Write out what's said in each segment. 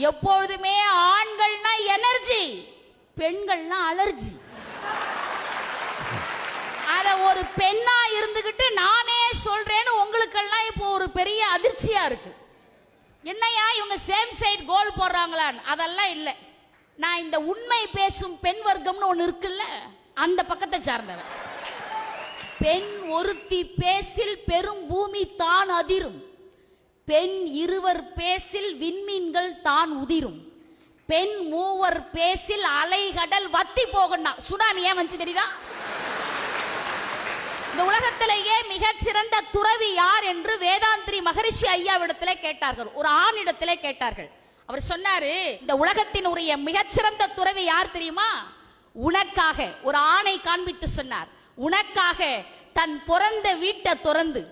எப்பொழுதுமே ஆண்கள்னா energy, பெண்கள்னா allergy. அத ஒரு பெண்ணா இருந்துகிட்டு நானே சொல்றேன்னு உங்களுக்கெல்லாம் இப்போ ஒரு பெரிய அதிர்ச்சியா இருக்கு. என்னையா இவங்க சேம் சைடு கோல் போடுறாங்களான்னு? அதெல்லாம் இல்லை. நான் இந்த உண்மை பேசும் பெண் வர்க்கம்னு ஒண்ணு இருக்குல்ல, அந்த பக்கத்தை சார்ந்தவன். பெண் ஒருத்தி பேசில் பெரும் பூமி தான் அதிரும், பெண் இருவர் பேசில் விண்மீன்கள் தான் உதிரும், பெண் மூவர் பேசில் அலைகடல் வத்தி போகணும். சுனாமி ஏன் வந்து தெரியுதா? இந்த உலகத்திலேயே மிகச்சிறந்த துறவி யார் என்று வேதாந்திரி மகரிஷி ஐயாவிடத்திலே கேட்டார்கள், ஒரு ஆணிடத்திலே கேட்டார்கள். அவர் சொன்னாரு, இந்த உலகத்தின் உரிய மிகச்சிறந்த துறவி யார் தெரியுமா? உனக்காக ஒரு ஆணை காண்பித்து சொன்னார். உனக்காக தன் பிறந்த வீட்டை துறந்து,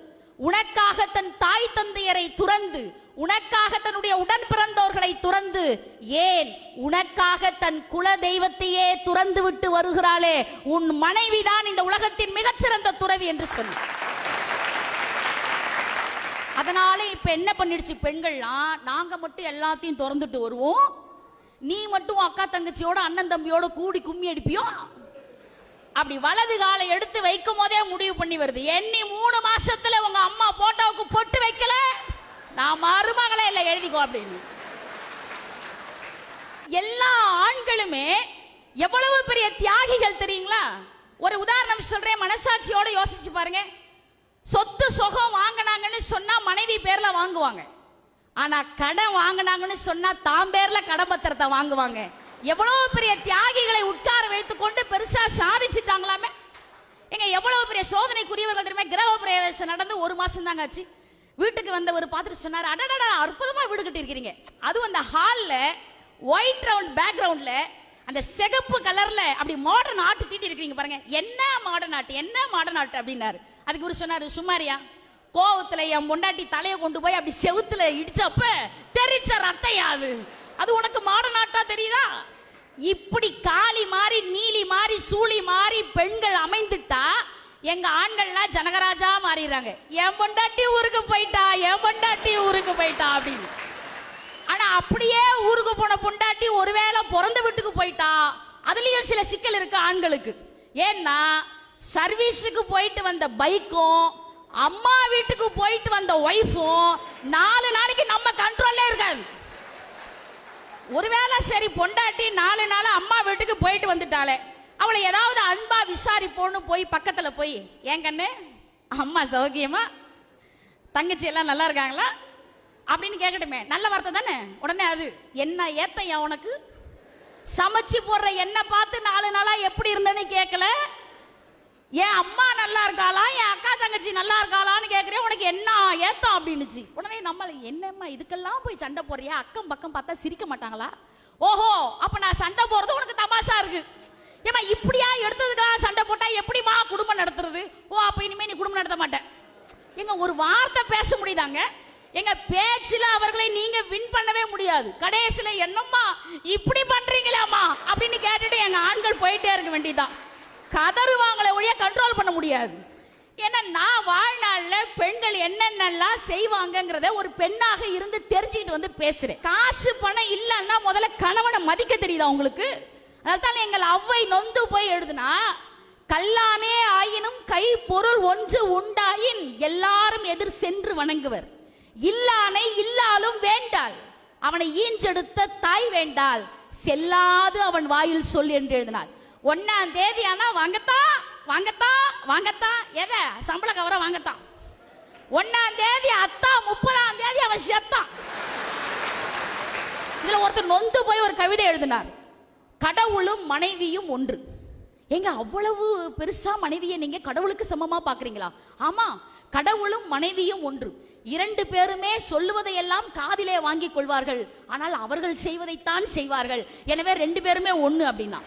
உனக்காக தன் தாய் தந்தையரை துறந்து, உனக்காக தன்னுடைய உடன் பிறந்தோர்களை துறந்து, ஏன் உனக்காக தன் குல தெய்வத்தையே துறந்து விட்டு வருகிறாளே உன் மனைவிதான் இந்த உலகத்தின் மிகச்சிறந்த துறவி என்று சொன்னார். அதனால இப்ப என்ன பண்ணிடுச்சு பெண்கள்லாம், நாங்க மட்டும் எல்லாத்தையும் திறந்துட்டு வருவோம், நீ மட்டும் அக்கா தங்கச்சியோட அண்ணன் தம்பியோட கூடி கும்மி அடிப்பியோ? அப்படி வலது காலை எடுத்து வைக்கும் போதே முடிவு பண்ணி வருது, எண்ணி 3 மாசத்துல உங்க அம்மா போட்டோவுக்கு பொட்டு வைக்கல, நான் மருமகளே இல்லை எழுதிக்கோ அப்படின்னு. எல்லா ஆண்களுமே எவ்வளவு பெரிய தியாகிகள் தெரியுங்களா? ஒரு உதாரணம் சொல்றேன், மனசாட்சியோட யோசிச்சு பாருங்க. சொத்து சொகம் வாங்கினாங்கன்னு சொன்னா மனைவி பேர்ல வாங்குவாங்க, ஆனா கடன் வாங்கினாங்கன்னு சொன்னா தான் பேர்ல கடன் பத்திரத்தை வாங்குவாங்க. எவ்வளவு பெரிய தியாகிகளை உட்கார வைத்துக் கொண்டு பெருசா சாதிச்சுட்டாங்களாமே. எங்க எவ்வளவு பெரிய சோதனைக்குரியவர்கள் தெரியுமா? கிரக பிரவேசம் நடந்து 1 மாசம் தாங்க ஆச்சு. வீட்டுக்கு வந்தவர் பார்த்துட்டு சொன்னார், அடடா அற்புதமா வீடு கட்டி இருக்கிறீங்க. அதுவும் அந்த ஹால்ல ஒயிட் ரவுண்ட் பேக்ரவுண்ட்ல அந்த சிகப்பு கலர்ல அப்படி மாடர்ன் ஆர்ட் தீட்டி இருக்கீங்க பாருங்க, என்ன மாடர்ன் ஆர்ட், என்ன மாடர்ன் ஆர்ட் அப்படின்னாரு. அதுக்கு ஒரு சொன்னாரு, சும்மாரியா, கோவத்துல என் பொண்டாட்டி தலையை கொண்டு போய் அப்படி செவுத்துல இடிச்சப்ப தெரிச்ச ரத்தையாது, அது உனக்கு மாடர்ன் ஆர்ட்டா தெரியுதா? இப்படி காளி மாறி நீலி மாறி சூளி மாறி பெண்கள் அமைந்துட்டா எங்க ஆண்கள்லாம் ஜனகராஜா மாறிடுறாங்க. என் பொண்டாட்டி ஊருக்கு போயிட்டா, என் பொண்டாட்டி ஊருக்கு போயிட்டா அப்படின்னு. ஆனா அப்படியே ஊருக்கு போன பொண்டாட்டி ஒருவேளை பிறந்த வீட்டுக்கு போயிட்டா அதுலயும் சில சிக்கல் இருக்கு ஆண்களுக்கு. ஏன்னா சர்வீஸுக்கு போயிட்டு வந்த பைக்கும் அம்மா வீட்டுக்கு போயிட்டு வந்த ஒய்ஃபும் 4 நாளைக்கு நம்ம கண்ட்ரோல்ல இருக்காது. ஒருவேளை சரி பொண்டாட்டி 4 நாள் அம்மா வீட்டுக்கு போயிட்டு வந்துட்டாலே, அவளை ஏதாவது அன்பா விசாரிப்போன்னு போய் பக்கத்துல போய், ஏன் கண்ணு அம்மா சௌக்கியமா, தங்கச்சி எல்லாம் நல்லா இருக்காங்களா அப்படின்னு கேட்கட்டுமே, நல்ல வார்த்தை தானே. உடனே அது என்ன ஏத்தையா உனக்கு, சமைச்சு போடுற என்ன பார்த்து 4 நாளா எப்படி இருந்ததுன்னு கேட்கல, என் அம்மா நல்லா இருக்காளா என் அக்கா தங்கச்சி நல்லா இருக்காளான்னு கேட்கிறேன், உனக்கு என்ன ஏத்தம் அப்படின்னுச்சு. உடனே நம்மள என்னம்மா இதுக்கெல்லாம் போய் சண்டை போடுறியா, அக்கம் பக்கம் பார்த்தா சிரிக்க மாட்டாங்களா? ஓஹோ, அப்ப நான் சண்டை போறது உனக்கு தமாஷா இருக்கு. ஏமா இப்படியா எடுத்ததுக்கெல்லாம் சண்டை போட்டா எப்படிமா குடும்பம் நடத்துறது? ஓ, அப்ப இனிமே நீ குடும்பம் நடத்த மாட்டேன். எங்க ஒரு வார்த்தை பேச முடியுதாங்க? எங்க பேச்சுல அவர்களை நீங்க வின் பண்ணவே முடியாது. கடைசியில என்னம்மா இப்படி பண்றீங்களாமா அப்படின்னு கேட்டுட்டு எங்க ஆண்கள் போயிட்டே இருக்க வேண்டியதான். கதறுவாங்களே ஒழிய கண்ட்ரோல் பண்ண முடியாது. ஏன்னா நான் வாழ்நாள்ல பெண்கள் என்னென்னலாம் செய்வாங்கங்கிறத ஒரு பெண்ணாக இருந்து தெரிஞ்சுக்கிட்டு வந்து பேசுறேன். காசு பணம் இல்லைன்னா முதல்ல கணவனை மதிக்க தெரியுதா உங்களுக்கு? அதனால எங்கள் அவ்வை நொந்து போய் எழுதுனா, கல்லானே ஆயினும் கை பொருள் ஒன்று உண்டாயின் எல்லாரும் எதிர் சென்று வணங்குவர், இல்லானை இல்லாலும் வேண்டாள், அவனை ஈஞ்செடுத்த தாய் வேண்டாள், செல்லாது அவன் வாயில் சொல் என்று எழுதினார். 1ஆம் தேதி ஆனா வாங்கத்தான் வாங்கத்தான் வாங்கத்தான், எத சம்பள கவர வாங்கத்தான். 1ஆம் தேதி அத்தா, 30ஆம் தேதி அவன் செத்தான். இதுல ஒருத்தர் நொந்து போய் ஒரு கவிதை எழுதினார், கடவுளும் மனைவியும் ஒன்று. எங்க அவ்வளவு பெருசா மனைவியை நீங்க கடவுளுக்கு சமமா பாக்குறீங்களா? ஆமா, கடவுளும் மனைவியும் ஒன்று. 2 பேருமே சொல்லுவதையெல்லாம் காதிலே வாங்கிக் கொள்வார்கள், ஆனால் அவர்கள் செய்வதைத்தான் செய்வார்கள். எனவே 2 பேருமே ஒண்ணு அப்படின்னா